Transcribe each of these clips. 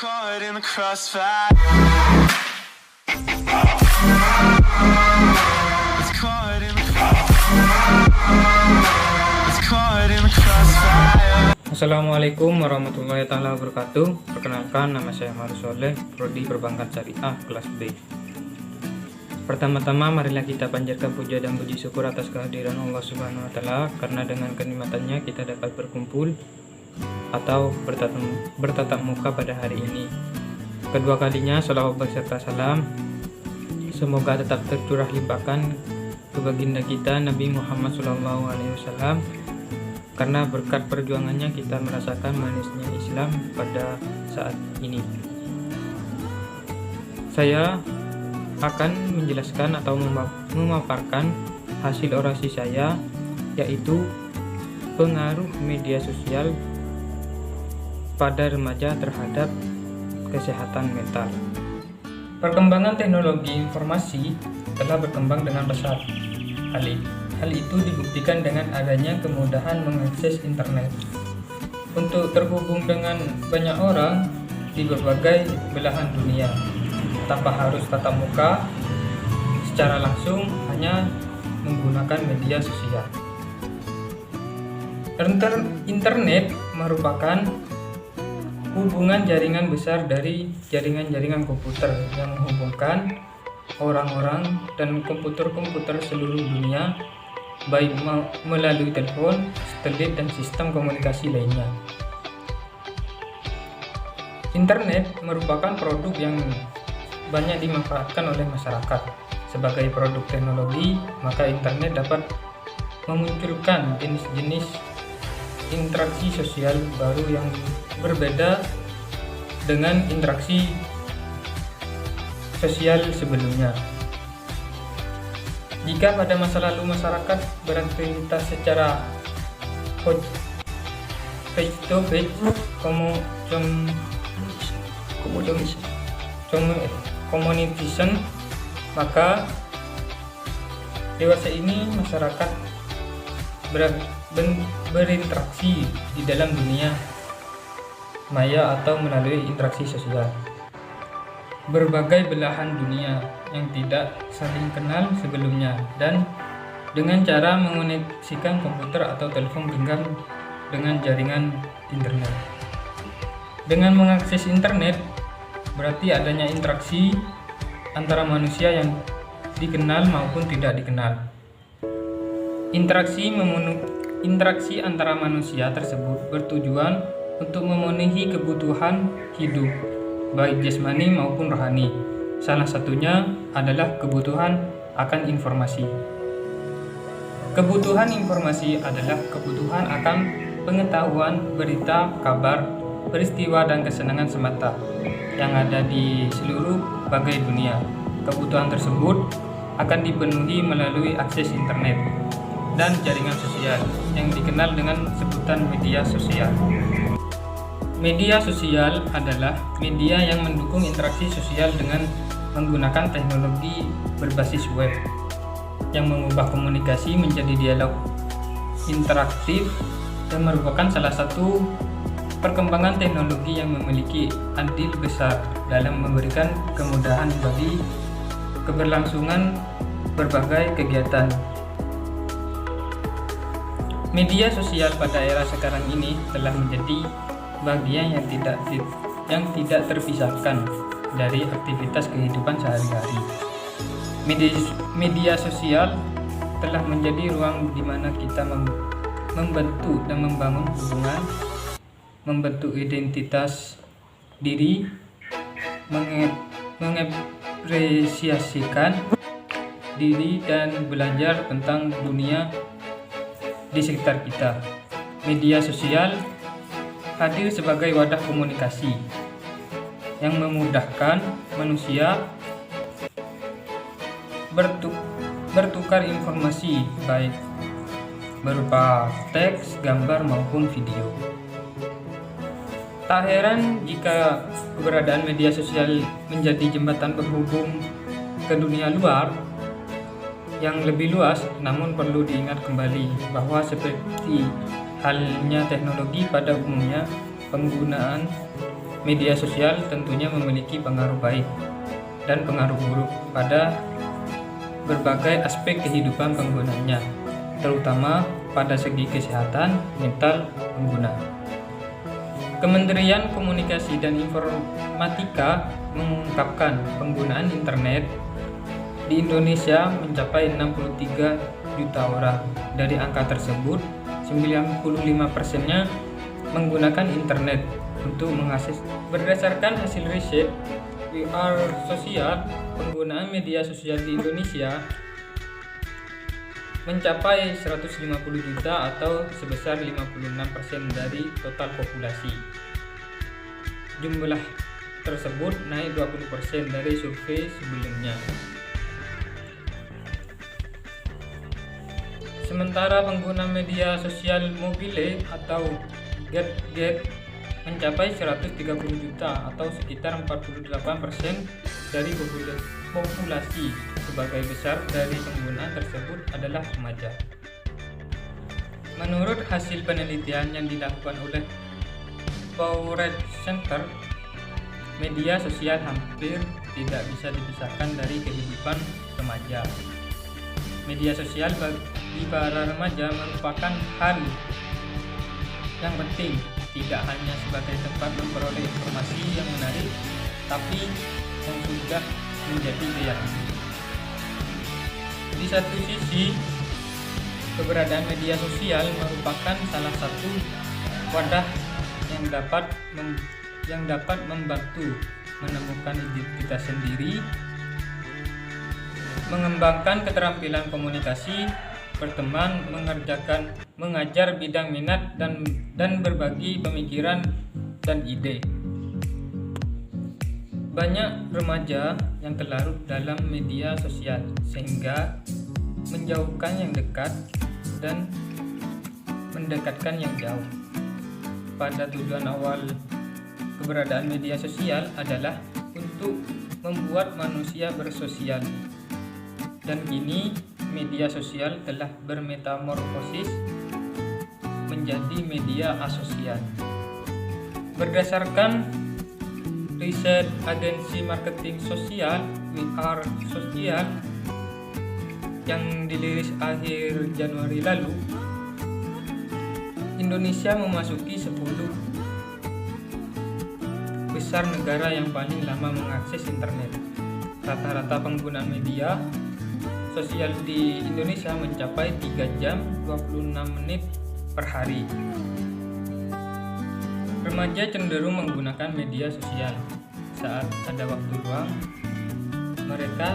Caught in the crossfire. It's caught in the crossfire. Assalamualaikum warahmatullahi taala wabarakatuh. Perkenalkan, nama saya Maru Soleh, Prodi Perbankan Syariah kelas B. Pertama-tama marilah kita panjatkan puja dan puji syukur atas kehadiran Allah Subhanahu wa taala, karena dengan kenikmatannya kita dapat berkumpul atau bertatap muka pada hari ini. Kedua kalinya salawat beserta salam semoga tetap tercurah limpahkan ke baginda kita Nabi Muhammad SAW, karena berkat perjuangannya kita merasakan manisnya Islam pada saat ini. Saya akan menjelaskan atau memaparkan hasil orasi saya, yaitu pengaruh media sosial pada remaja terhadap kesehatan mental. Perkembangan teknologi informasi telah berkembang dengan pesat. Hal itu dibuktikan dengan adanya kemudahan mengakses internet untuk terhubung dengan banyak orang di berbagai belahan dunia tanpa harus tatap muka secara langsung, hanya menggunakan media sosial. Internet merupakan hubungan jaringan besar dari jaringan-jaringan komputer yang menghubungkan orang-orang dan komputer-komputer seluruh dunia, baik melalui telepon, satelit, dan sistem komunikasi lainnya. Internet merupakan produk yang banyak dimanfaatkan oleh masyarakat. Sebagai produk teknologi, maka internet dapat memunculkan jenis-jenis interaksi sosial baru yang berbeda dengan interaksi sosial sebelumnya. Jika pada masa lalu masyarakat beraktivitas secara face to face, communication, maka dewasa ini masyarakat berinteraksi di dalam dunia maya atau melalui interaksi sosial. Berbagai belahan dunia yang tidak saling kenal sebelumnya, dan dengan cara mengoneksikan komputer atau telepon genggam dengan jaringan internet. Dengan mengakses internet berarti adanya interaksi antara manusia yang dikenal maupun tidak dikenal. Interaksi antara manusia tersebut bertujuan untuk memenuhi kebutuhan hidup, baik jasmani maupun rohani. Salah satunya adalah kebutuhan akan informasi. Kebutuhan informasi adalah kebutuhan akan pengetahuan, berita, kabar, peristiwa, dan kesenangan semata yang ada di seluruh bagai dunia. Kebutuhan tersebut akan dipenuhi melalui akses internet dan jaringan sosial yang dikenal dengan sebutan media sosial. Media sosial adalah media yang mendukung interaksi sosial dengan menggunakan teknologi berbasis web yang mengubah komunikasi menjadi dialog interaktif, dan merupakan salah satu perkembangan teknologi yang memiliki andil besar dalam memberikan kemudahan bagi keberlangsungan berbagai kegiatan. Media sosial pada era sekarang ini telah menjadi bagian yang tidak terpisahkan dari aktivitas kehidupan sehari-hari. Media sosial telah menjadi ruang di mana kita membentuk dan membangun hubungan, membentuk identitas diri, mengapresiasikan diri, dan belajar tentang dunia di sekitar kita. Media sosial hadir sebagai wadah komunikasi yang memudahkan manusia bertukar informasi, baik berupa teks, gambar, maupun video. Tak heran jika keberadaan media sosial menjadi jembatan penghubung ke dunia luar yang lebih luas. Namun perlu diingat kembali bahwa seperti halnya teknologi pada umumnya, penggunaan media sosial tentunya memiliki pengaruh baik dan pengaruh buruk pada berbagai aspek kehidupan penggunanya, terutama pada segi kesehatan mental pengguna. Kementerian Komunikasi dan Informatika mengungkapkan penggunaan internet di Indonesia mencapai 63 juta orang. Dari angka tersebut, 95%-nya menggunakan internet untuk mengakses. Berdasarkan hasil riset We Are Social, penggunaan media sosial di Indonesia mencapai 150 juta atau sebesar 56% dari total populasi. Jumlah tersebut naik 20% dari survei sebelumnya. Sementara pengguna media sosial mobile atau gadget mencapai 130 juta atau sekitar 48% dari populasi. Sebagai besar dari pengguna tersebut adalah remaja. Menurut hasil penelitian yang dilakukan oleh Pew Research Center, media sosial hampir tidak bisa dipisahkan dari kehidupan remaja. Media sosial bagi para remaja merupakan hal yang penting, tidak hanya sebagai tempat memperoleh informasi yang menarik, tapi yang sudah menjadi gaya hidup. Di satu sisi, keberadaan media sosial merupakan salah satu wadah yang dapat membantu menemukan identitas sendiri, mengembangkan keterampilan komunikasi, berteman, mengajar bidang minat dan berbagi pemikiran dan ide. Banyak remaja yang terlarut dalam media sosial sehingga menjauhkan yang dekat dan mendekatkan yang jauh. Pada tujuan awal keberadaan media sosial adalah untuk membuat manusia bersosial. Dan kini media sosial telah bermetamorfosis menjadi media asosial. Berdasarkan riset agensi marketing sosial We Are Social yang dirilis akhir Januari lalu, Indonesia memasuki 10 besar negara yang paling lama mengakses internet. Rata-rata penggunaan media sosial di Indonesia mencapai 3 jam 26 menit per hari. Remaja cenderung menggunakan media sosial saat ada waktu luang. Mereka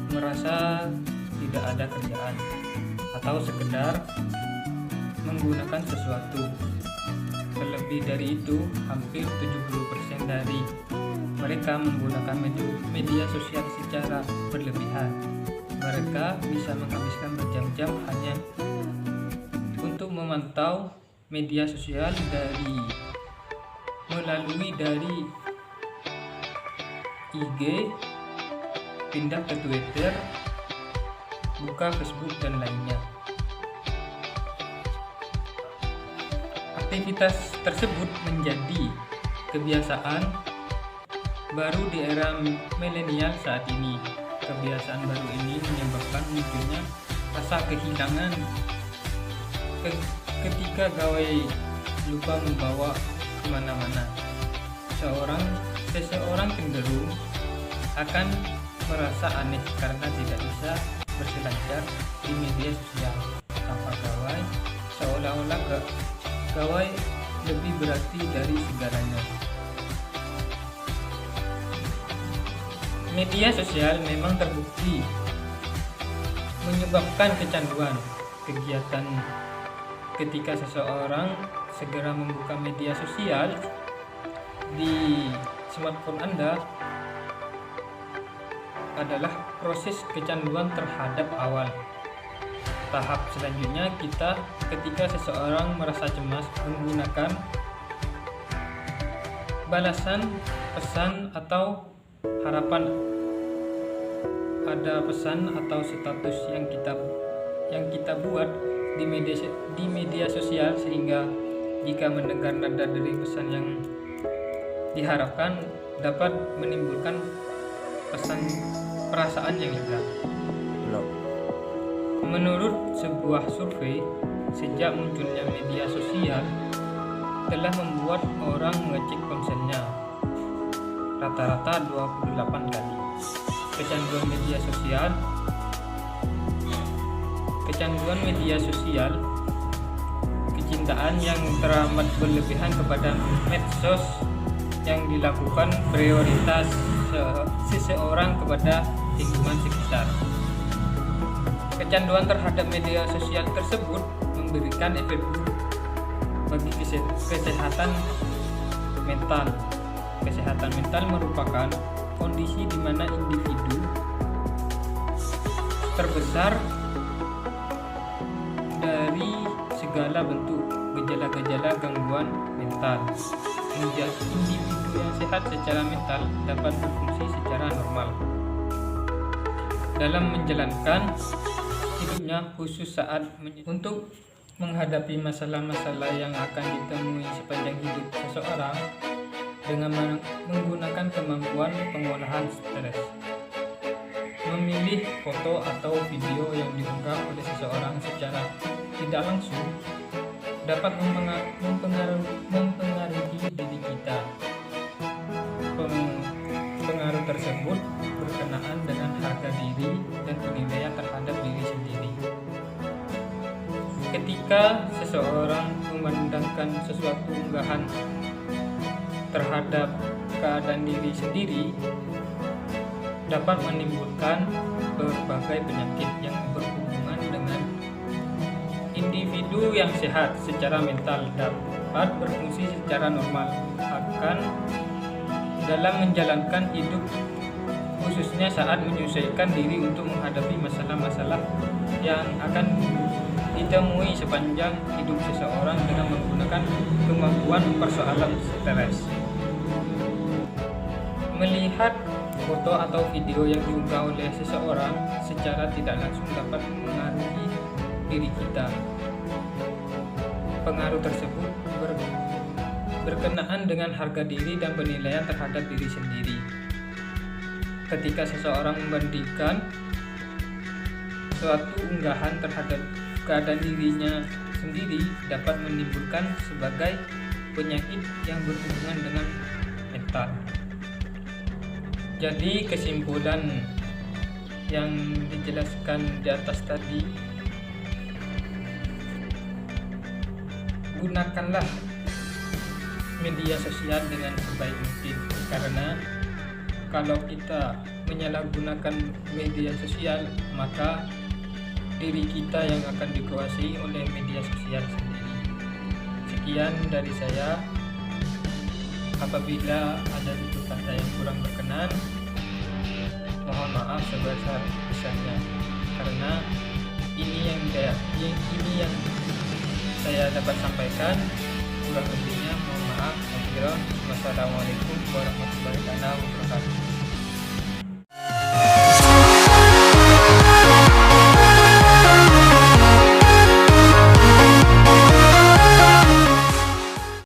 merasa tidak ada kerjaan atau sekedar menggunakan sesuatu. Terlebih dari itu, hampir 70% dari mereka menggunakan media sosial secara berlebihan. Mereka bisa menghabiskan berjam-jam hanya untuk memantau media sosial melalui dari IG, pindah ke Twitter, buka Facebook dan lainnya. Aktivitas tersebut menjadi kebiasaan baru di era milenial saat ini. Kebiasaan baru ini menyebabkan munculnya rasa kehilangan ketika gawai lupa membawa kemana-mana. Seseorang cenderung akan merasa aneh karena tidak bisa berselancar di media sosial tanpa gawai, seolah-olah gawai lebih berarti dari segalanya. Media sosial memang terbukti menyebabkan kecanduan. Kegiatan ketika seseorang segera membuka media sosial di smartphone Anda adalah proses kecanduan terhadap awal. Tahap selanjutnya ketika seseorang merasa cemas menggunakan balasan pesan atau harapan ada pesan atau status yang kita buat di media sosial sehingga jika mendengar nada dari pesan yang diharapkan dapat menimbulkan perasaan yang lega. Menurut sebuah survei, sejak munculnya media sosial telah membuat orang mengecek ponselnya rata-rata 28 kali. Kecanduan media sosial, kecintaan yang teramat berlebihan kepada medsos yang dilakukan prioritas seseorang kepada lingkungan sekitar. Kecanduan terhadap media sosial tersebut memberikan efek buruk bagi kesehatan mental. Kesehatan mental merupakan kondisi di mana individu terbesar dari segala bentuk gejala-gejala gangguan mental. Individu yang sehat secara mental dapat berfungsi secara normal dalam menjalankan hidupnya, khusus saat untuk menghadapi masalah-masalah yang akan ditemui sepanjang hidup seseorang dengan menggunakan kemampuan pengolahan stres. Memilih foto atau video yang diunggah oleh seseorang secara tidak langsung dapat mempengaruhi diri kita. Pengaruh tersebut berkenaan dengan harga diri dan penilaian terhadap diri sendiri. Ketika seseorang memandangkan sesuatu unggahan terhadap keadaan diri sendiri, dapat menimbulkan berbagai penyakit yang berhubungan dengan individu yang sehat secara mental dapat berfungsi secara normal akan dalam menjalankan hidup, khususnya saat menyesuaikan diri untuk menghadapi masalah-masalah yang akan ditemui sepanjang hidup seseorang dengan menggunakan kemampuan persoalan stres. Melihat foto atau video yang diunggah oleh seseorang secara tidak langsung dapat mengaruhi diri kita. Pengaruh tersebut berkenaan dengan harga diri dan penilaian terhadap diri sendiri. Ketika seseorang membandingkan suatu unggahan terhadap keadaan dirinya sendiri dapat menimbulkan sebagai penyakit yang berhubungan dengan mental. Jadi kesimpulan yang dijelaskan di atas tadi, gunakanlah media sosial dengan sebaik mungkin, karena kalau kita menyalahgunakan media sosial maka diri kita yang akan dikuasai oleh media sosial sendiri. Sekian dari saya. Apabila ada tutur kata yang kurang berkenan, mohon maaf sebesar-besarnya, karena ini yang saya dapat sampaikan. Kurang lebihnya mohon maaf. Wassalamualaikum warahmatullahi wabarakatuh.